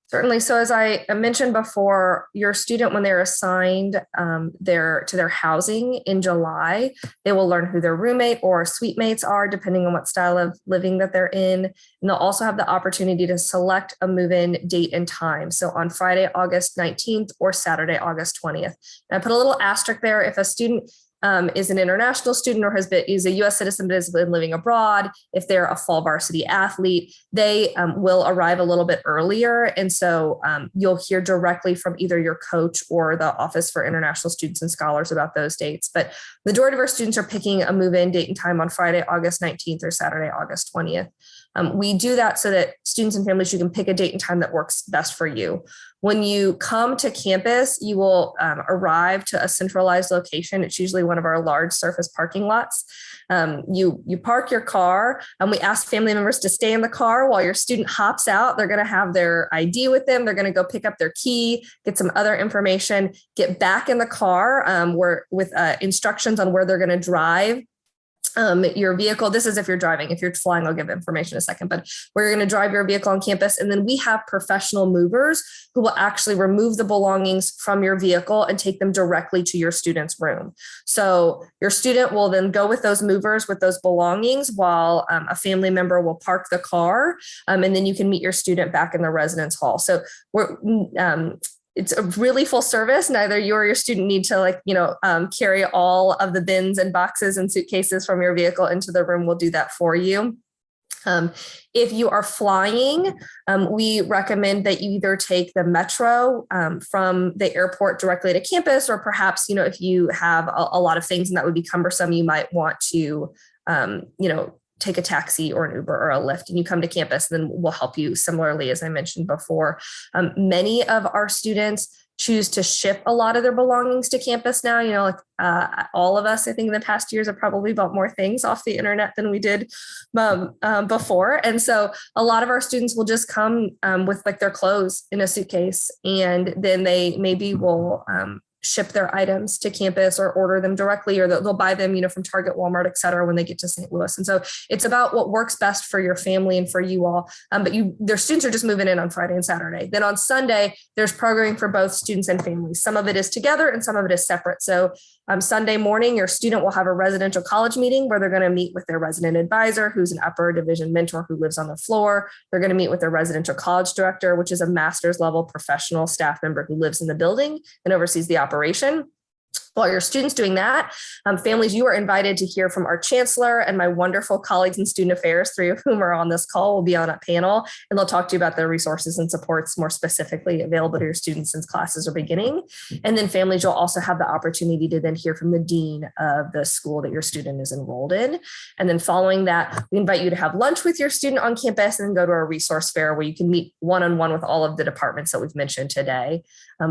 Certainly. So as I mentioned before, your student, when they're assigned to their housing in July, they will learn who their roommate or suite mates are, depending on what style of living that they're in. And they'll also have the opportunity to select a move-in date and time. So on Friday, August 19th or Saturday, August 20th. And I put a little asterisk there. If a student is an international student or is a U.S. citizen but has been living abroad, if they're a fall varsity athlete, they will arrive a little bit earlier. And so you'll hear directly from either your coach or the Office for International Students and Scholars about those dates. But the majority of our students are picking a move-in date and time on Friday, August 19th or Saturday, August 20th. We do that so that students and families, you can pick a date and time that works best for you. When you come to campus, you will arrive to a centralized location. It's usually one of our large surface parking lots. You park your car, and we ask family members to stay in the car while your student hops out. They're going to have their ID with them. They're going to go pick up their key, get some other information, get back in the car with instructions on where they're going to drive your vehicle. This is if you're driving. If you're flying, I'll give information in a second, but we're going to drive your vehicle on campus. And then we have professional movers who will actually remove the belongings from your vehicle and take them directly to your student's room. So your student will then go with those movers with those belongings while a family member will park the car. And then you can meet your student back in the residence hall. So it's a really full service. Neither you or your student need to carry all of the bins and boxes and suitcases from your vehicle into the room. We'll do that for you. If you are flying, we recommend that you either take the metro from the airport directly to campus, or perhaps, if you have a lot of things and that would be cumbersome, you might want to, take a taxi or an Uber or a Lyft, and you come to campus, and then we'll help you similarly, as I mentioned before. Many of our students choose to ship a lot of their belongings to campus now. Like all of us, I think in the past years have probably bought more things off the internet than we did before. And so a lot of our students will just come with like their clothes in a suitcase, and then they maybe will ship their items to campus or order them directly, or they'll buy them, from Target, Walmart, et cetera, when they get to St. Louis. And so it's about what works best for your family and for you all. But their students are just moving in on Friday and Saturday. Then on Sunday, there's programming for both students and families. Some of it is together and some of it is separate. So Sunday morning, your student will have a residential college meeting where they're going to meet with their resident advisor, who's an upper division mentor who lives on the floor. They're going to meet with their residential college director, which is a master's level professional staff member who lives in the building and oversees the operation. While your students doing that, families, you are invited to hear from our chancellor and my wonderful colleagues in student affairs, 3 of whom are on this call, will be on a panel, and they'll talk to you about the resources and supports more specifically available to your students since classes are beginning. And then families, you'll also have the opportunity to then hear from the dean of the school that your student is enrolled in. And then following that, we invite you to have lunch with your student on campus and then go to a resource fair where you can meet one-on-one with all of the departments that we've mentioned today.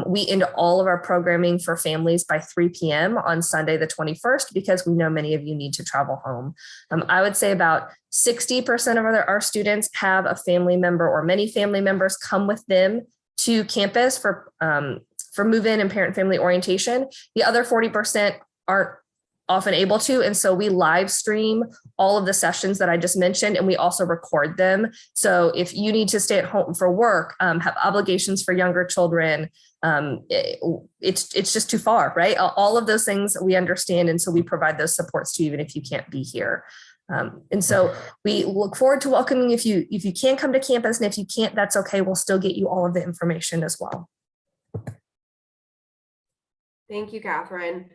We end all of our programming for families by 3 p.m. on Sunday, the 21st, because we know many of you need to travel home. I would say about 60% of our students have a family member or many family members come with them to campus for move-in and parent-family orientation. The other 40% aren't often able to. And so we live stream all of the sessions that I just mentioned, and we also record them. So if you need to stay at home for work, have obligations for younger children, it's just too far, right? All of those things we understand. And so we provide those supports to you, even if you can't be here. And so we look forward to welcoming if you can come to campus, and if you can't, that's okay. We'll still get you all of the information as well. Thank you, Catherine.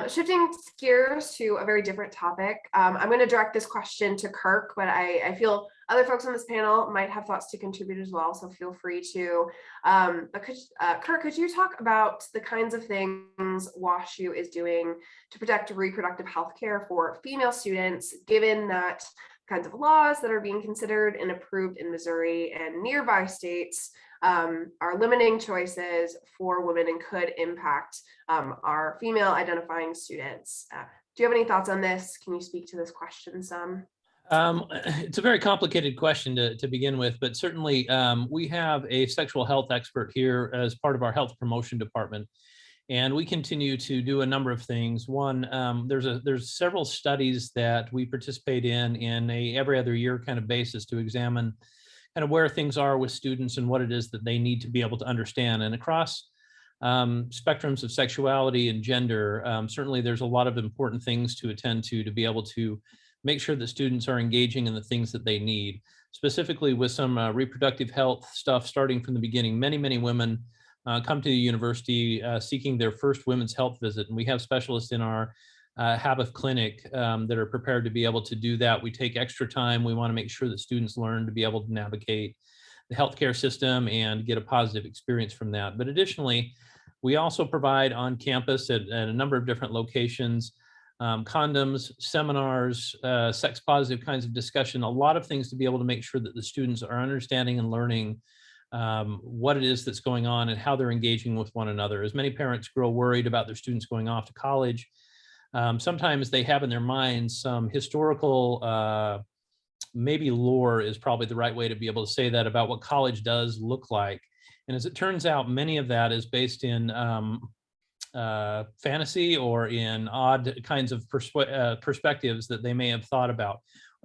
Shifting gears to a very different topic, I'm going to direct this question to Kirk, but I feel other folks on this panel might have thoughts to contribute as well, so feel free to. Kirk, could you talk about the kinds of things WashU is doing to protect reproductive health care for female students, given that kinds of laws that are being considered and approved in Missouri and nearby states are limiting choices for women and could impact our female identifying students. Do you have any thoughts on this? Can you speak to this question some? It's a very complicated question to begin with, but certainly we have a sexual health expert here as part of our health promotion department. And we continue to do a number of things. One, there's several studies that we participate in a every other year kind of basis to examine kind of where things are with students and what it is that they need to be able to understand. And across spectrums of sexuality and gender, certainly there's a lot of important things to attend to be able to make sure that students are engaging in the things that they need, specifically with some reproductive health stuff starting from the beginning. Many women come to the university seeking their first women's health visit, and we have specialists in our Habif clinic that are prepared to be able to do that. We take extra time. We want to make sure that students learn to be able to navigate the healthcare system and get a positive experience from that. But additionally, we also provide on campus at a number of different locations, condoms, seminars, sex positive kinds of discussion, a lot of things to be able to make sure that the students are understanding and learning what it is that's going on and how they're engaging with one another. As many parents grow worried about their students going off to college, sometimes they have in their minds some historical, maybe lore is probably the right way to be able to say that, about what college does look like. And as it turns out, many of that is based in fantasy or in odd kinds of perspectives that they may have thought about.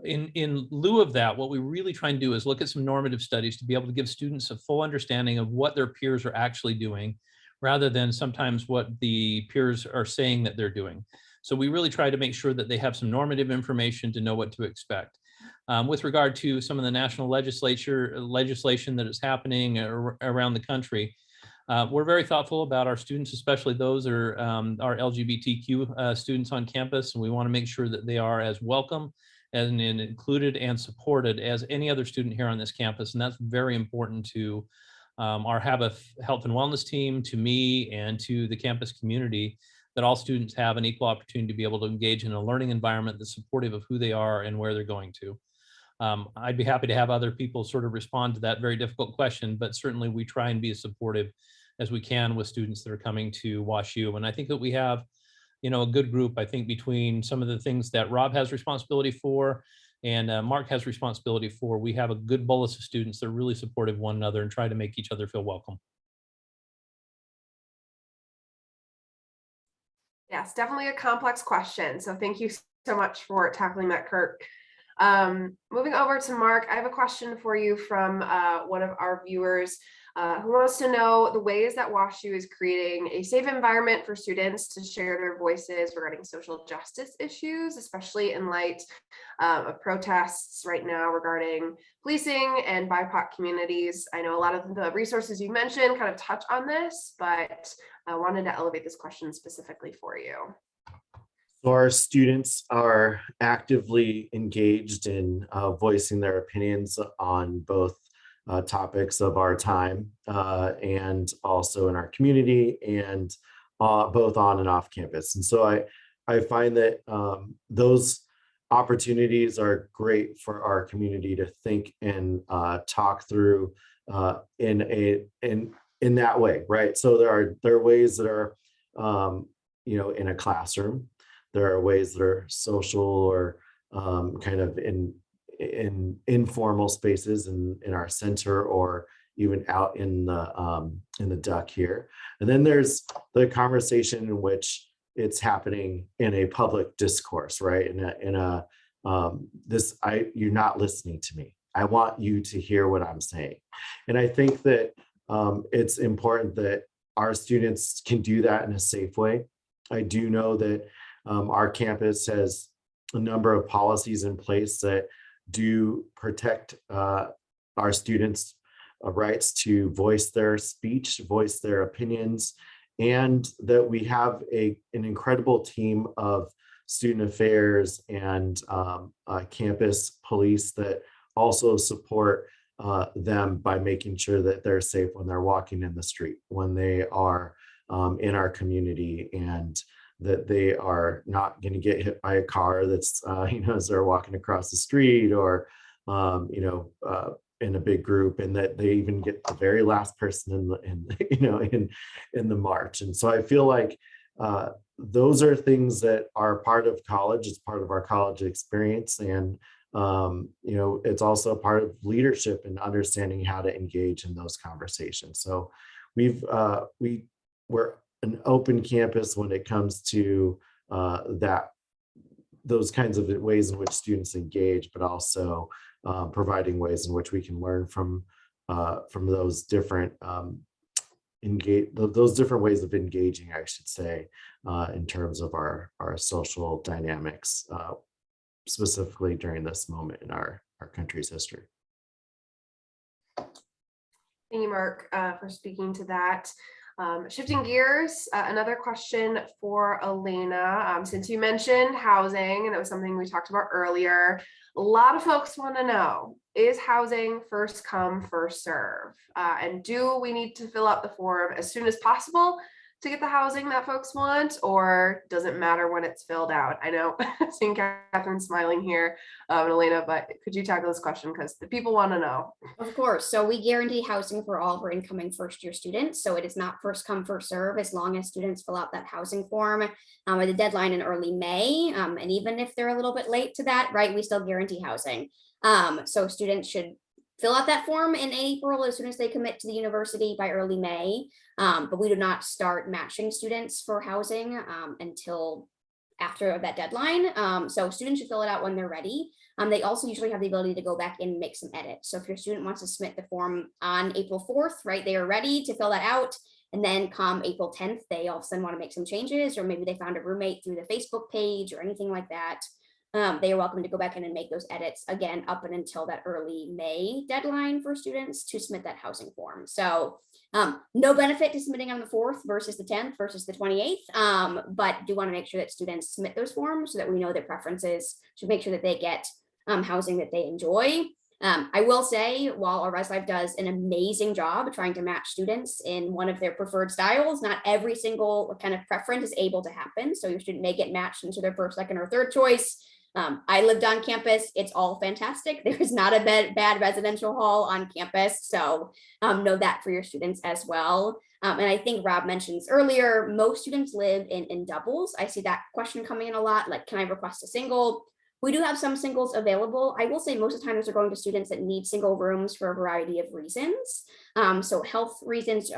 In lieu of that, what we really try and do is look at some normative studies to be able to give students a full understanding of what their peers are actually doing, rather than sometimes what the peers are saying that they're doing. So we really try to make sure that they have some normative information to know what to expect. With regard to some of the national legislation that is happening around the country, we're very thoughtful about our students, especially those are our LGBTQ students on campus, and we want to make sure that they are as welcome and included and supported as any other student here on this campus. And that's very important to our Habif Health and Wellness team, to me, and to the campus community, that all students have an equal opportunity to be able to engage in a learning environment that's supportive of who they are and where they're going to. I'd be happy to have other people sort of respond to that very difficult question, but certainly we try and be as supportive as we can with students that are coming to WashU. And I think that we have, a good group, I think, between some of the things that Rob has responsibility for and Mark has responsibility for. We have a good bolus of students that are really supportive of one another and try to make each other feel welcome. Yes, definitely a complex question. So thank you so much for tackling that, Kirk. Moving over to Mark, I have a question for you from one of our viewers who wants to know the ways that WashU is creating a safe environment for students to share their voices regarding social justice issues, especially in light of protests right now regarding policing and BIPOC communities. I know a lot of the resources you mentioned kind of touch on this, but I wanted to elevate this question specifically for you. So our students are actively engaged in voicing their opinions on both topics of our time and also in our community, and both on and off campus. And so I find that those opportunities are great for our community to think and talk through in that way, right? So there are ways that are in a classroom. There are ways that are social or kind of in informal spaces in our center, or even out in the duck here. And then there's the conversation in which it's happening in a public discourse, right? You're not listening to me. I want you to hear what I'm saying. And I think that it's important that our students can do that in a safe way. I do know that our campus has a number of policies in place that do protect our students' rights to voice their speech, voice their opinions, and that we have an incredible team of student affairs and campus police that also support them by making sure that they're safe when they're walking in the street, when they are in our community, and that they are not going to get hit by a car that's, as they're walking across the street, or, in a big group, and that they even get the very last person in the march. And so I feel like those are things that are part of college. It's part of our college experience. And, it's also part of leadership and understanding how to engage in those conversations. So we're an open campus when it comes to those kinds of ways in which students engage, but also providing ways in which we can learn from those different those different ways of engaging, I should say, in terms of our social dynamics, specifically during this moment in our country's history. Thank you, Mark, for speaking to that. Shifting gears, another question for Elena. Since you mentioned housing, and it was something we talked about earlier, a lot of folks want to know, is housing first come, first serve? And do we need to fill out the form as soon as possible to get the housing that folks want, or does it matter when it's filled out? I know I've seen Catherine smiling here, and Elena, but could you tackle this question, because the people want to know? Of course. So we guarantee housing for all of our incoming first-year students. So it is not first come, first serve, as long as students fill out that housing form with a deadline in early May. And even if they're a little bit late to that, right, we still guarantee housing. So students should fill out that form in April as soon as they commit to the university by early May. But we do not start matching students for housing until after that deadline. So students should fill it out when they're ready. They also usually have the ability to go back and make some edits. So if your student wants to submit the form on April 4th, right, they are ready to fill that out. And then come April 10th, they all of a sudden want to make some changes, or maybe they found a roommate through the Facebook page or anything like that. They are welcome to go back in and make those edits again up and until that early May deadline for students to submit that housing form. So no benefit to submitting on the 4th versus the 10th versus the 28th, but do want to make sure that students submit those forms so that we know their preferences, to make sure that they get housing that they enjoy. I will say, while our ResLife does an amazing job trying to match students in one of their preferred styles, not every single kind of preference is able to happen. So your student may get matched into their first, second, or third choice. I lived on campus. It's all fantastic. There is not a bad residential hall on campus. So know that for your students as well. And I think Rob mentions earlier, most students live in doubles. I see that question coming in a lot, like, can I request a single? We do have some singles available. I will say most of the time those are going to students that need single rooms for a variety of reasons. So health reasons,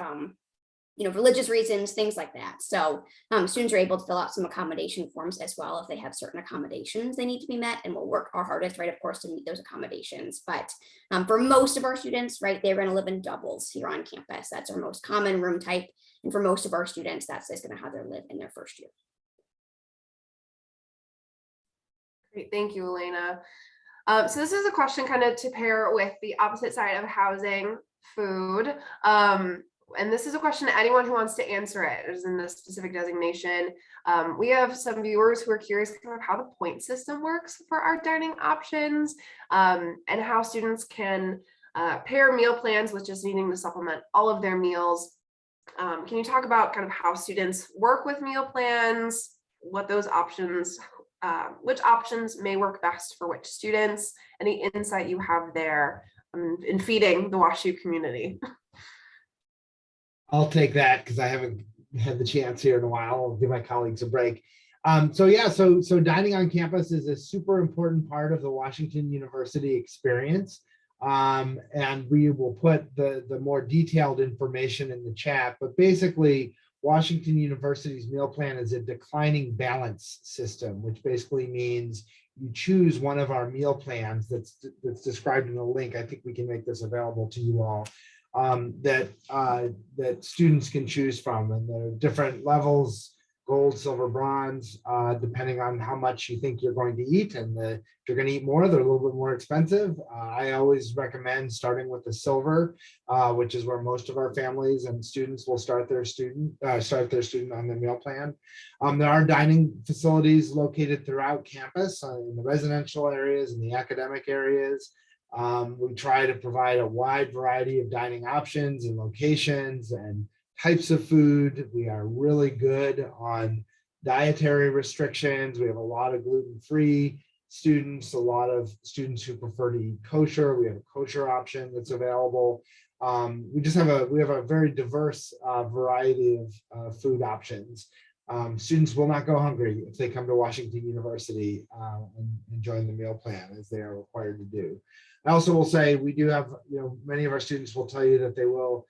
religious reasons, things like that. So students are able to fill out some accommodation forms as well if they have certain accommodations they need to be met, and we'll work our hardest, right, of course, to meet those accommodations. But for most of our students, right, they're going to live in doubles here on campus. That's our most common room type. And for most of our students, that's just going to how they live in their first year. Great, thank you, Elena. So this is a question kind of to pair with the opposite side of housing, food. And this is a question to anyone who wants to answer it. There's in this specific designation. We have some viewers who are curious kind of how the point system works for our dining options, and how students can pair meal plans with just needing to supplement all of their meals. Can you talk about kind of how students work with meal plans, what those options, which options may work best for which students, any insight you have there in feeding the WashU community? I'll take that because I haven't had the chance here in a while. I'll give my colleagues a break. So dining on campus is a super important part of the Washington University experience. And we will put the more detailed information in the chat, but basically Washington University's meal plan is a declining balance system, which basically means you choose one of our meal plans that's described in the link. I think we can make this available to you all. That students can choose from, and there are different levels: gold, silver, bronze, depending on how much you think you're going to eat. And if you're going to eat more, they're a little bit more expensive. I always recommend starting with the silver, which is where most of our families and students will start their student on the meal plan. There are dining facilities located throughout campus, in the residential areas and the academic areas. We try to provide a wide variety of dining options and locations and types of food. We are really good on dietary restrictions. We have a lot of gluten-free students, a lot of students who prefer to eat kosher. We have a kosher option that's available. We have a very diverse variety of food options. Students will not go hungry if they come to Washington University and join the meal plan, as they are required to do. I also will say we do have, many of our students will tell you that they will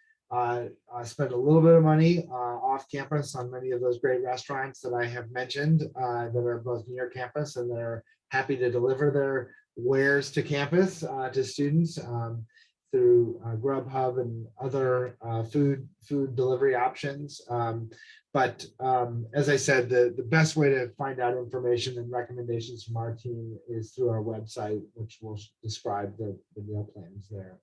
spend a little bit of money off campus on many of those great restaurants that I have mentioned that are both near campus, and they're happy to deliver their wares to campus to students through Grubhub and other food delivery options. But as I said, the best way to find out information and recommendations from our team is through our website, which will describe the meal plans there.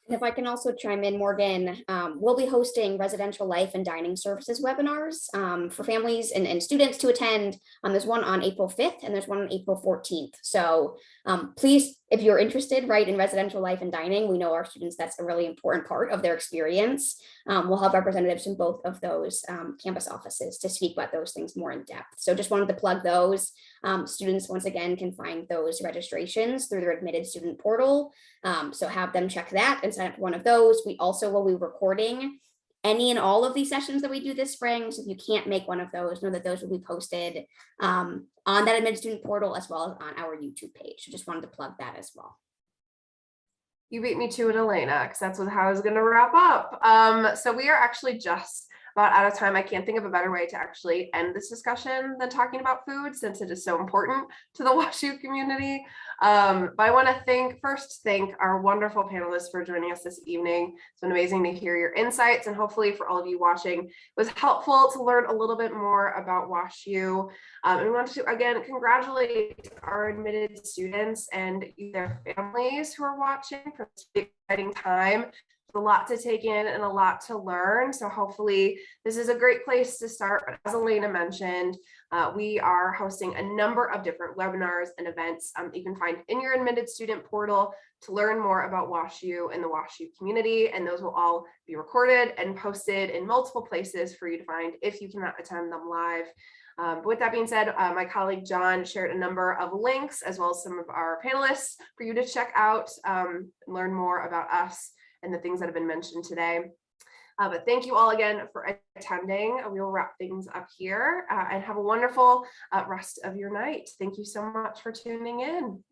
And if I can also chime in, Morgan, we'll be hosting residential life and dining services webinars for families and students to attend. There's one on April 5th and there's one on April 14th. So please, if you're interested, right, in residential life and dining, we know our students, that's a really important part of their experience. We'll have representatives from both of those campus offices to speak about those things more in depth. So just wanted to plug those. Students, once again, can find those registrations through their admitted student portal. So have them check that and sign up for one of those. We also will be recording any and all of these sessions that we do this spring. So if you can't make one of those, know that those will be posted on that admitted student portal as well as on our YouTube page. So just wanted to plug that as well. You beat me to it, Elena, because that's how I was going to wrap up. So we are actually just about out of time. I can't think of a better way to actually end this discussion than talking about food, since it is so important to the WashU community. But I want to thank our wonderful panelists for joining us this evening. It's been amazing to hear your insights, and hopefully for all of you watching, it was helpful to learn a little bit more about WashU. And we want to again congratulate our admitted students and their families who are watching for this exciting time. A lot to take in and a lot to learn. So hopefully this is a great place to start. But as Elena mentioned, we are hosting a number of different webinars and events you can find in your admitted student portal to learn more about WashU and the WashU community. And those will all be recorded and posted in multiple places for you to find if you cannot attend them live. But with that being said, my colleague John shared a number of links as well as some of our panelists for you to check out and learn more about us and the things that have been mentioned today. But thank you all again for attending. We will wrap things up here and have a wonderful rest of your night. Thank you so much for tuning in.